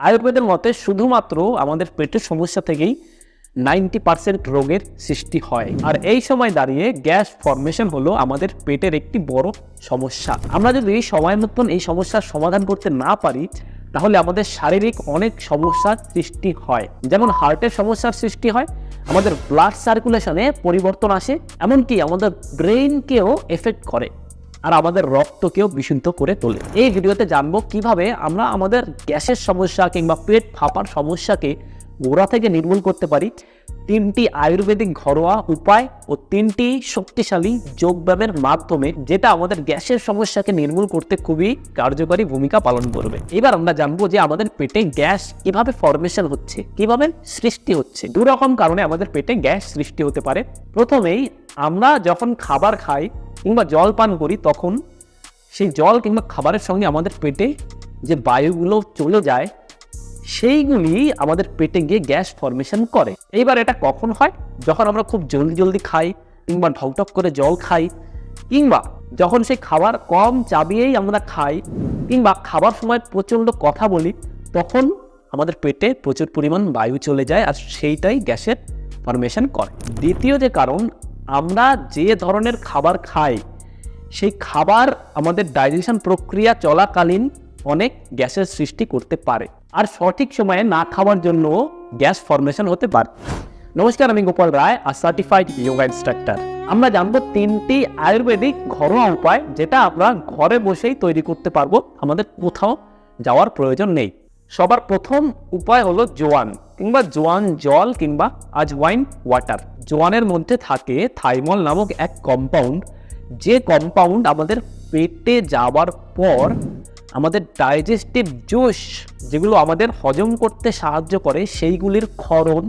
আয়ুর্বেদের মতে শুধুমাত্র আমাদের পেটের সমস্যা থেকেই 90% রোগের সৃষ্টি হয়। আর এই সময় দাঁড়িয়ে গ্যাস ফর্মেশন হলো আমাদের পেটের একটি বড় সমস্যা। আমরা যদি সময় মতন এই সমস্যার সমাধান করতে না পারি, তাহলে আমাদের শারীরিক অনেক সমস্যার সৃষ্টি হয়। যেমন হার্টের সমস্যার সৃষ্টি হয়, আমাদের ব্লাড সার্কুলেশনে পরিবর্তন আসে, এমনকি আমাদের ব্রেইনকেও এফেক্ট করে, আর আমাদের রক্তকেও বিশুদ্ধ করে তোলে। এই ভিডিওতে জানবো কিভাবে আমরা আমাদের গ্যাসের সমস্যা কিংবা পেট ফাঁপার সমস্যাকে গোড়া থেকে নির্মূল করতে পারি। 3টি আয়ুর্বেদিক ঘরোয়া উপায় ও 3টি শক্তিশালী যোগব্যায়ামের মাধ্যমে, যেটা আমাদের গ্যাসের সমস্যাকে নির্মূল করতে খুবই কার্যকরী ভূমিকা পালন করবে। এবার আমরা জানবো যে আমাদের পেটে গ্যাস কিভাবে ফর্মেশন হচ্ছে, কিভাবে সৃষ্টি হচ্ছে। দু রকম কারণে আমাদের পেটে গ্যাস সৃষ্টি হতে পারে। প্রথমেই আমরা যখন খাবার খাই কিংবা জল পান করি, তখন সেই জল কিংবা খাবারের সঙ্গে আমাদের পেটে যে বায়ুগুলো চলে যায়, সেইগুলি আমাদের পেটে গিয়ে গ্যাস ফর্মেশন করে। এইবার এটা কখন হয়? যখন আমরা খুব জলদি জলদি খাই, কিংবা ঢকঢক করে জল খাই, কিংবা যখন সেই খাবার কম চাবিয়েই আমরা খাই, কিংবা খাবার সময় প্রচণ্ড কথা বলি, তখন আমাদের পেটে প্রচুর পরিমাণ বায়ু চলে যায়, আর সেইটাই গ্যাসের ফর্মেশন করে। দ্বিতীয় যে কারণ, আমরা যে ধরনের খাবার খাই, সেই খাবার আমাদের ডাইজেশন প্রক্রিয়া চলাকালীন অনেক গ্যাসের সৃষ্টি করতে পারে, আর সঠিক সময়ে না খাওয়ার জন্য গ্যাস ফর্মেশন হতে পারে। নমস্কার, আমি গোপাল রায়, আর সার্টিফাইড যোগা ইনস্ট্রাক্টর। আমরা জানবো 3টি আয়ুর্বেদিক ঘরোয়া উপায়, যেটা আমরা ঘরে বসেই তৈরি করতে পারবো, আমাদের কোথাও যাওয়ার প্রয়োজন নেই। সবার প্রথম উপায় হলো জোয়ান কিংবা জোয়ান জল কিংবা আজওয়াইন ওয়াটার। জোয়ানের মধ্যে থাকে থাইমল নামক এক কম্পাউন্ড, যে কম্পাউন্ড আমাদের পেটে যাওয়ার পর আমাদের ডাইজেস্টিভ জুস, যেগুলো আমাদের হজম করতে সাহায্য করে, সেইগুলির ক্ষরণ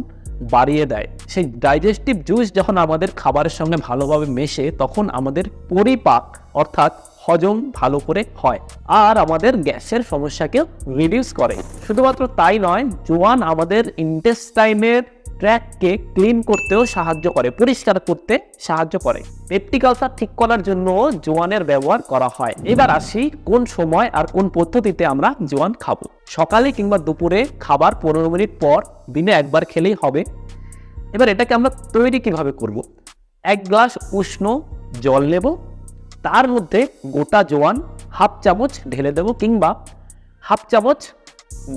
বাড়িয়ে দেয়। সেই ডাইজেস্টিভ জুস যখন আমাদের খাবারের সঙ্গে ভালোভাবে মেশে, তখন আমাদের পরিপাক অর্থাৎ হজম ভালো করে হয়, আর আমাদের গ্যাসের সমস্যাকেও রিডিউস করে। শুধুমাত্র তাই নয়, জোয়ান আমাদের ইন্টেস্টাইনের ট্র্যাককে ক্লিন করতেও সাহায্য করে, পরিষ্কার করতে সাহায্য করে। পেপটিক আলসার ঠিক করার জন্য জোয়ানের ব্যবহার করা হয়। এবার আসি কোন সময় আর কোন পদ্ধতিতে আমরা জোয়ান খাবো। সকালে কিংবা দুপুরে খাবার 15 মিনিট পর দিনে একবার খেলেই হবে। এবার এটাকে আমরা তৈরি কিভাবে করব? 1 গ্লাস উষ্ণ জল নেব, তার মধ্যে গোটা জোয়ান হাফ চামচ ঢেলে দেব, কিংবা হাফ চামচ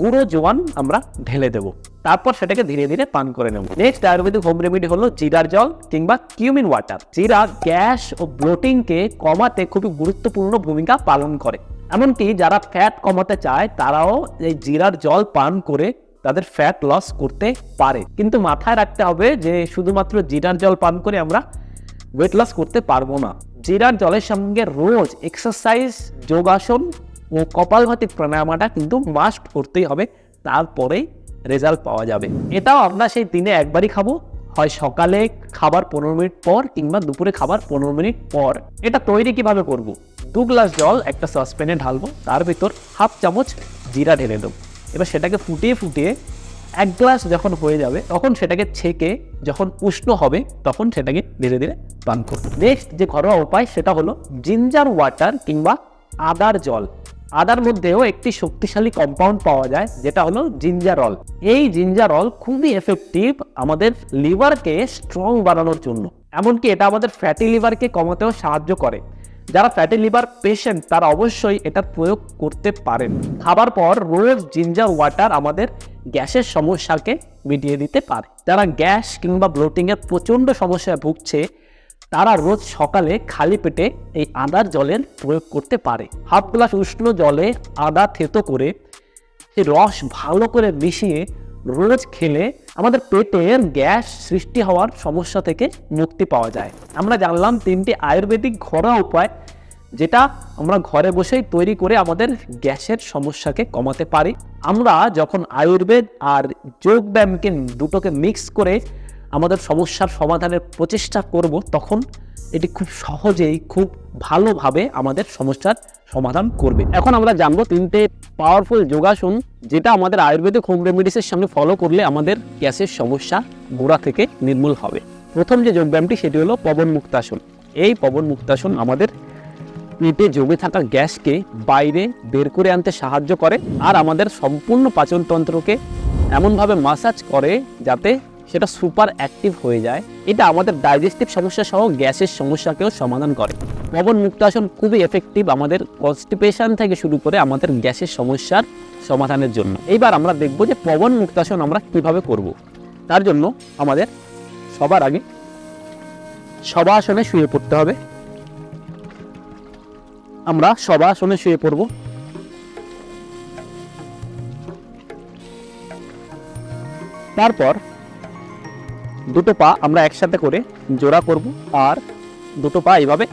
গুঁড়ো জোয়ান আমরা ঢেলে দেব। তারপর সেটাকে ধীরে ধীরে পান করে নেব। নেক্সট আয়ুর্বেদিক হোম রেমেডি হলো জিরার জল কিংবা কিউমিন ওয়াটার। জিরা গ্যাস ও ব্লোটিংকে কমাতে খুবই গুরুত্বপূর্ণ ভূমিকা পালন করে। এমনকি যারা ফ্যাট কমাতে চায়, তারাও এই জিরার জল পান করে তাদের ফ্যাট লস করতে পারে। কিন্তু মাথায় রাখতে হবে যে শুধুমাত্র জিরার জল পান করে আমরা ওয়েট লস করতে পারবো না। জিরার জলের সঙ্গে রোজ এক্সারসাইজ, যোগাসন ও কপালভাতি প্রাণায়ামটা কিন্তু মাস্ট করতেই হবে, তারপরেই রেজাল্ট পাওয়া যাবে। এটাও আমরা সেই দিনে একবারই খাবো, হয় সকালে খাবার 15 মিনিট পর কিংবা দুপুরে খাবার 15 মিনিট পর। এটা তৈরি কিভাবে করব? 2 গ্লাস জল একটা সসপ্যানে ঢালবো, তার ভিতর হাফ চামচ জিরা ঢেলে দেবো। এবার সেটাকে ফুটিয়ে ফুটিয়ে 1 গ্লাস যখন হয়ে যাবে, তখন সেটাকে ছেঁকে যখন উষ্ণ হবে, তখন সেটাকে ধীরে ধীরে পান করব। নেক্সট যে ঘরোয়া উপায়, সেটা হলো জিঞ্জার ওয়াটার কিংবা আদার জল। আদার মধ্যেও একটি শক্তিশালী কম্পাউন্ড পাওয়া যায়, যেটা হলো জিঞ্জারল। এই জিঞ্জারল খুবই এফেক্টিভ আমাদের লিভারকে স্ট্রং বানানোর জন্য। এমনকি এটা আমাদের ফ্যাটি লিভারকে কমাতেও সাহায্য করে। যারা ফ্যাটি লিভার পেশেন্ট, তারা অবশ্যই এটা প্রয়োগ করতে পারেন। খাবার পর রোজ জিঞ্জার ওয়াটার আমাদের গ্যাসের সমস্যাকে মিটিয়ে দিতে পারে। যারা গ্যাস কিংবা ব্লোটিংয়ের প্রচণ্ড সমস্যায় ভুগছে, তারা রোজ সকালে খালি পেটে এই আদার জলের প্রয়োগ করতে পারে। হাফ গ্লাস উষ্ণ জলে আদা থেতো করে সেই রস ভালো করে মিশিয়ে রোজ খেলে আমাদের পেটের গ্যাস সৃষ্টি হওয়ার সমস্যা থেকে মুক্তি পাওয়া যায়। আমরা জানলাম 3টি আয়ুর্বেদিক ঘরোয়া উপায়, যেটা আমরা ঘরে বসেই তৈরি করে আমাদের গ্যাসের সমস্যাকে কমাতে পারি। আমরা যখন আয়ুর্বেদ আর যোগব্যায়ামকে দুটোকে মিক্স করে আমাদের সমস্যার সমাধানের প্রচেষ্টা করব, তখন এটি খুব সহজেই খুব ভালোভাবে আমাদের সমস্যার সমাধান করবে। এখন আমরা জানবো 3টে পাওয়ারফুল যোগাসন, যেটা আমাদের আয়ুর্বেদিক হোম রেমেডিসের সঙ্গে ফলো করলে আমাদের গ্যাসের সমস্যা গোড়া থেকে নির্মূল হবে। প্রথম যে যোগব্যায়ামটি, সেটি হলো পবন মুক্তাসন। এই পবন মুক্তাসন আমাদের পেটে জমে থাকা গ্যাসকে বাইরে বের করে আনতে সাহায্য করে আর আমাদের সম্পূর্ণ পাচনতন্ত্রকে এমনভাবে মাসাজ করে যাতে সেটা সুপার অ্যাক্টিভ হয়ে যায়। এটা আমাদের ডাইজেস্টিভ সমস্যা সহ গ্যাসের সমস্যাকেও সমাধান করে। পবন মুক্তাসন খুবই এফেক্টিভ আমাদের কনস্টিপেশন থেকে শুরু করে আমাদের গ্যাসের সমস্যার সমাধানের জন্য। এইবার আমরা দেখব যে পবন মুক্তাসন আমরা কিভাবে করব। তার জন্য আমাদের সবার আগে শবাসনে শুয়ে পড়তে হবে। আমরা শবাসনে শুয়ে পড়ব। তারপর দুটো পা আমরা একসাথে করে জোড়া করব আর দুটো পা এইভাবে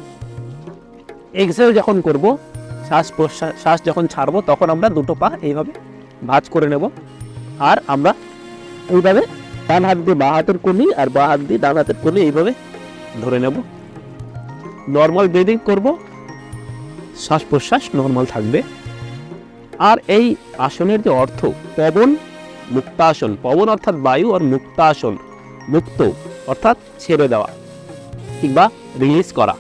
এক্সেল যখন করব, শ্বাস যখন ছাড়বো তখন আমরা দুটো পা এইভাবে ভাঁজ করে নেব। আর আমরা এইভাবে ডান হাত দিয়ে বাঁ হাতের কলি আর বাঁ হাত দিয়ে ডান হাতের কলি এইভাবে ধরে নেব। নর্মাল ব্রিদিং করব, শ্বাস প্রশ্বাস নর্মাল থাকবে। আর এই আসনের যে অর্থ পবন মুক্তাসন, পবন অর্থাৎ বায়ু আর মুক্তাসন মুক্ত অর্থাৎ ছেড়ে দেওয়া কিংবা রিলিজ করা।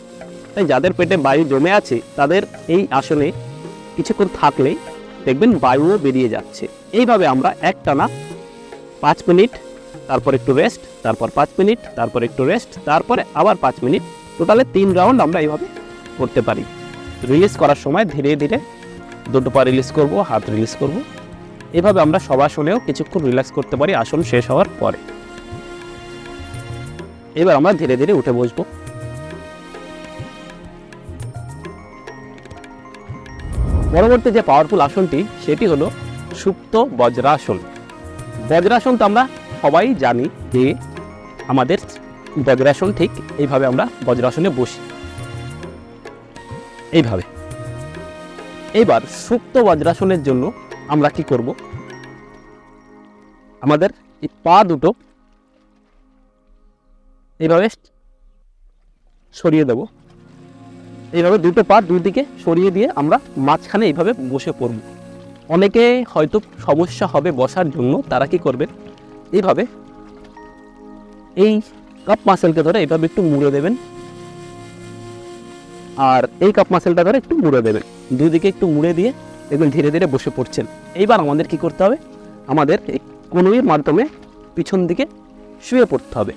তাই যাদের পেটে বায়ু জমে আছে তাদের এই আসনে কিছুক্ষণ থাকলেই দেখবেন বায়ুও বেরিয়ে যাচ্ছে। এইভাবে আমরা একটানা 5 মিনিট, তারপর একটু রেস্ট, তারপর 5 মিনিট, তারপর একটু রেস্ট, তারপরে আবার 5 মিনিট, টোটালে 3 রাউন্ড আমরা এইভাবে করতে পারি। রিলিজ করার সময় ধীরে ধীরে দুটো পা রিলিজ করব, হাত রিলিজ করব। এভাবে আমরা শবাসনেও কিছুক্ষণ রিল্যাক্স করতে পারি আসন শেষ হওয়ার পরে। এবার আমরা ধীরে ধীরে উঠে বসবো। পরবর্তী যে পাওয়ারফুল আসনটি সেটি হলো সুপ্ত বজ্রাসন। বজ্রাসন তো আমরা সবাই জানি যে আমাদের বজ্রাসন ঠিক এইভাবে আমরা বজ্রাসনে বসি এইভাবে। এবার সুপ্ত বজ্রাসনের জন্য আমরা কি করব, আমাদের এই পা দুটো এইভাবে সরিয়ে দেব। এইভাবে দুটো পা দুই দিকে সরিয়ে দিয়ে আমরা মাঝখানে এইভাবে বসে পড়ব। অনেকে হয়তো সমস্যা হবে বসার জন্য, তারা কি করবে, এইভাবে এই কাপ মাসেলকে ধরে এইভাবে একটু মুড়ে দেবেন আর এই কাপ মাসেলটা ধরে একটু মুড়ে দেবেন। দুই দিকে একটু মুড়ে দিয়ে দেখবেন ধীরে ধীরে বসে পড়ছেন। এইবার আমাদের কি করতে হবে, আমাদের এই কনুইয়ের মাধ্যমে পিছন দিকে শুয়ে পড়তে হবে।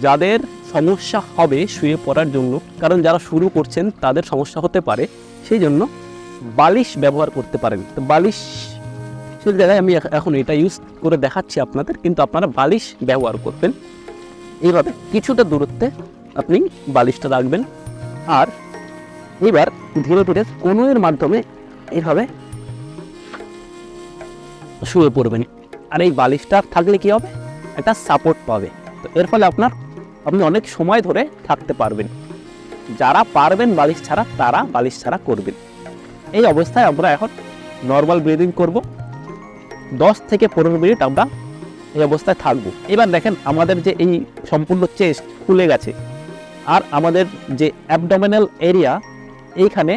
যাদের সমস্যা হবে শুয়ে পড়ার জন্য, কারণ যারা শুরু করছেন তাদের সমস্যা হতে পারে, সেই জন্য বালিশ ব্যবহার করতে পারেন। তো বালিশ সেই জায়গায় আমি এখন এটা ইউজ করে দেখাচ্ছি আপনাদের, কিন্তু আপনারা বালিশ ব্যবহার করবেন। এইভাবে কিছুটা দূরত্বে আপনি বালিশটা রাখবেন আর এবার ধীরে ধীরে কনুইয়ের মাধ্যমে এইভাবে শুয়ে পড়বেন। আর এই বালিশটা থাকলে কি হবে, একটা সাপোর্ট পাবে। তো এর ফলে আপনি অনেক সময় ধরে থাকতে পারবেন। যারা পারবেন বালিশ ছাড়া তারা বালিশ ছাড়া করবেন। এই অবস্থায় আমরা এখন নর্মাল ব্রিদিং করব। 10 থেকে 15 মিনিট আমরা এই অবস্থায় থাকবো। এবার দেখেন আমাদের যে এই সম্পূর্ণ চেস্ট খুলে গেছে আর আমাদের যে অ্যাবডোমিনাল এরিয়া এইখানে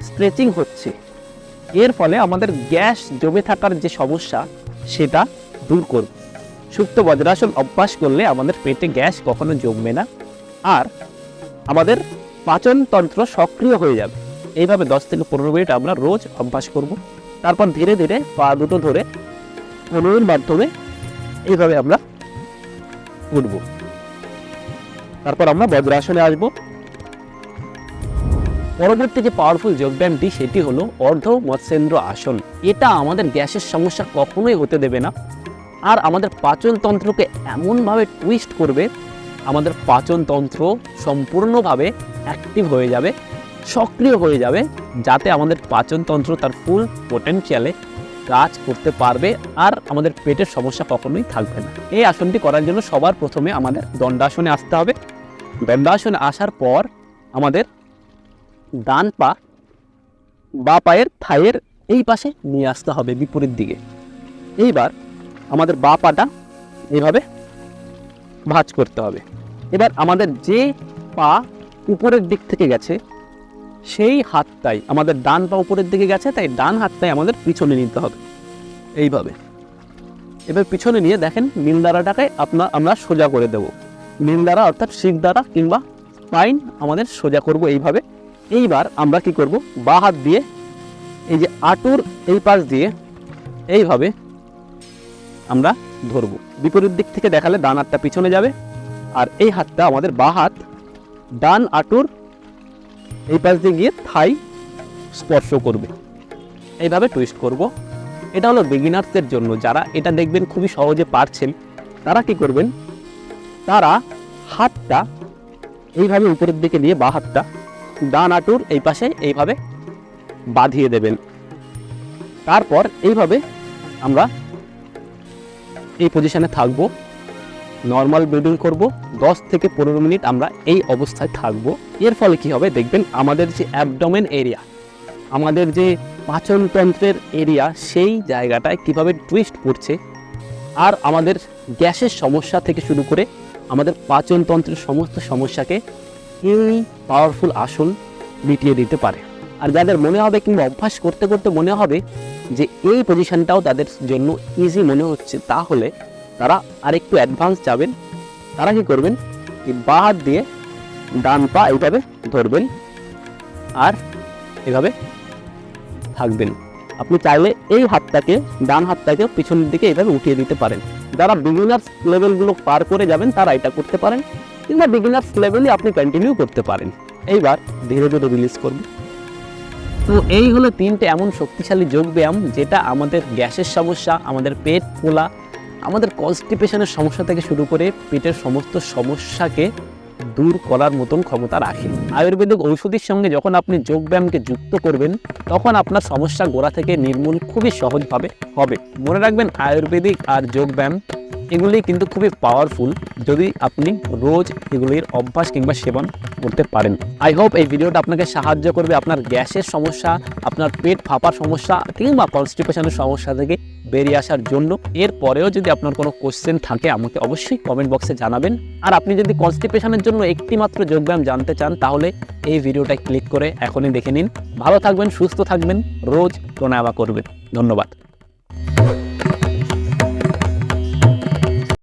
স্ট্রেচিং হচ্ছে। এর ফলে আমাদের গ্যাস জমে থাকার যে সমস্যা সেটা দূর করব। সুপ্ত বজ্রাসন অভ্যাস করলে আমাদের পেটে গ্যাস কখনো জমবে না আর আমাদের পাচনতন্ত্র সক্রিয় হয়ে যাবে। এইভাবে 10 থেকে 15 মিনিট আমরা রোজ অভ্যাস করব। তারপর ধীরে ধীরে পা দুটো ধরে কনুইয়ের মাধ্যমে এইভাবে আমরা উঠব। তারপর আমরা বজ্রাসনে আসব। পরবর্তী যে পাওয়ারফুল যোগব্যায়ামটি সেটি হলো অর্ধ মৎস্যেন্দ্র আসন। এটা আমাদের গ্যাসের সমস্যা কখনোই হতে দেবে না আর আমাদের পাচনতন্ত্রকে এমনভাবে টুইস্ট করবে, আমাদের পাচনতন্ত্র সম্পূর্ণভাবে অ্যাক্টিভ হয়ে যাবে, সক্রিয় হয়ে যাবে, যাতে আমাদের পাচনতন্ত্র তার ফুল পোটেনশিয়ালে কাজ করতে পারবে আর আমাদের পেটের সমস্যা কখনোই থাকবে না। এই আসনটি করার জন্য সবার প্রথমে আমাদের দণ্ডাসনে আসতে হবে। দণ্ডাসনে আসার পর আমাদের ডান পা বা পায়ের থাইয়ের এই পাশে নিয়ে আসতে হবে বিপরীত দিকে। এইবার আমাদের বা পাটা এইভাবে ভাঁজ করতে হবে। এবার আমাদের যে পা উপরের দিক থেকে গেছে সেই হাতটাই, আমাদের ডান পা উপরের দিকে গেছে তাই ডান হাতটাই আমাদের পিছনে নিতে হবে এইভাবে। এবার পিছনে নিয়ে দেখেন নীলদারাটাকে আমরা সোজা করে দেব। নীলদারা অর্থাৎ শিক দ্বারা কিংবা স্পাইন আমাদের সোজা করব এইভাবে। এইবার আমরা কি করব, বাঁ হাত দিয়ে এই যে হাঁটুর এই পাশ দিয়ে এইভাবে আমরা ধরবো। বিপরীত দিক থেকে দেখালে ডান হাতটা পিছনে যাবে, আর এই হাতটা আমাদের বাঁ হাত ডান হাঁটুর এই পাশ দিয়ে গিয়ে থাই স্পর্শ করবে। এইভাবে টুইস্ট করব। এটা হলো বিগিনার্সদের জন্য, যারা এটা দেখবেন খুবই সহজে পারছেন তারা কি করবেন, তারা হাতটা এইভাবে উপরের দিকে নিয়ে বাঁ হাতটা ডান হাঁটুর এই পাশে এইভাবে বাঁধিয়ে দেবেন। তারপর এইভাবে আমরা এই পজিশনে থাকব, নর্মাল ব্রিদিং করব। 10 থেকে 15 মিনিট আমরা এই অবস্থায় থাকব। এর ফলে কি হবে দেখবেন, আমাদের যে অ্যাবডোমেন এরিয়া, আমাদের যে পাচনতন্ত্রের এরিয়া, সেই জায়গাটায় কিভাবে টুইস্ট করছে, আর আমাদের গ্যাসের সমস্যা থেকে শুরু করে আমাদের পাচনতন্ত্রের সমস্ত সমস্যাকে এই পাওয়ারফুল আসন মিটিয়ে দিতে পারে। আর যাদের মনে হবে কিংবা অভ্যাস করতে করতে মনে হবে যে এই পজিশনটাও তাদের জন্য ইজি মনে হচ্ছে, তাহলে তারা আরেকটু অ্যাডভান্স যাবেন। তারা কি করবেন, এই বাঁ হাত দিয়ে ডান পা এইভাবে ধরবেন আর এভাবে থাকবেন। আপনি চাইলে এই হাতটাকে, ডান হাতটাকে পিছনের দিকে এইভাবে উঠিয়ে দিতে পারেন। যারা বিগিনার্স লেভেলগুলো পার করে যাবেন তারা এটা করতে পারেন, কিংবা বিগিনার্স লেভেলে আপনি কন্টিনিউ করতে পারেন। এইবার ধীরে ধীরে রিলিজ করবেন। তো এই হলো 3টে এমন শক্তিশালী যোগব্যায়াম যেটা আমাদের গ্যাসের সমস্যা, আমাদের পেট ফোলা, আমাদের কনস্টিপেশনের সমস্যা থেকে শুরু করে পেটের সমস্ত সমস্যাকে দূর করার মতন ক্ষমতা রাখে। আয়ুর্বেদিক ঔষধির সঙ্গে যখন আপনি যোগব্যায়ামকে যুক্ত করবেন, তখন আপনার সমস্যা গোড়া থেকে নির্মূল খুবই সহজভাবে হবে। মনে রাখবেন, আয়ুর্বেদিক আর যোগব্যায়াম এগুলি কিন্তু খুবই পাওয়ারফুল যদি আপনি রোজ এগুলির অভ্যাস কিংবা সেবন করতে পারেন। আই হোপ এই ভিডিওটা আপনাকে সাহায্য করবে আপনার গ্যাসের সমস্যা, আপনার পেট ফাঁপার সমস্যা কিংবা কনস্টিপেশনের সমস্যা থেকে বেরিয়ে আসার জন্য। এরপরেও যদি আপনার কোনো কোশ্চেন থাকে আমাকে অবশ্যই কমেন্ট বক্সে জানাবেন। আর আপনি যদি কনস্টিপেশনের জন্য একটি মাত্র যোগব্যায়াম জানতে চান, তাহলে এই ভিডিওটায় ক্লিক করে এখনই দেখে নিন। ভালো থাকবেন, সুস্থ থাকবেন, রোজ প্রাণায়াম করবেন। ধন্যবাদ।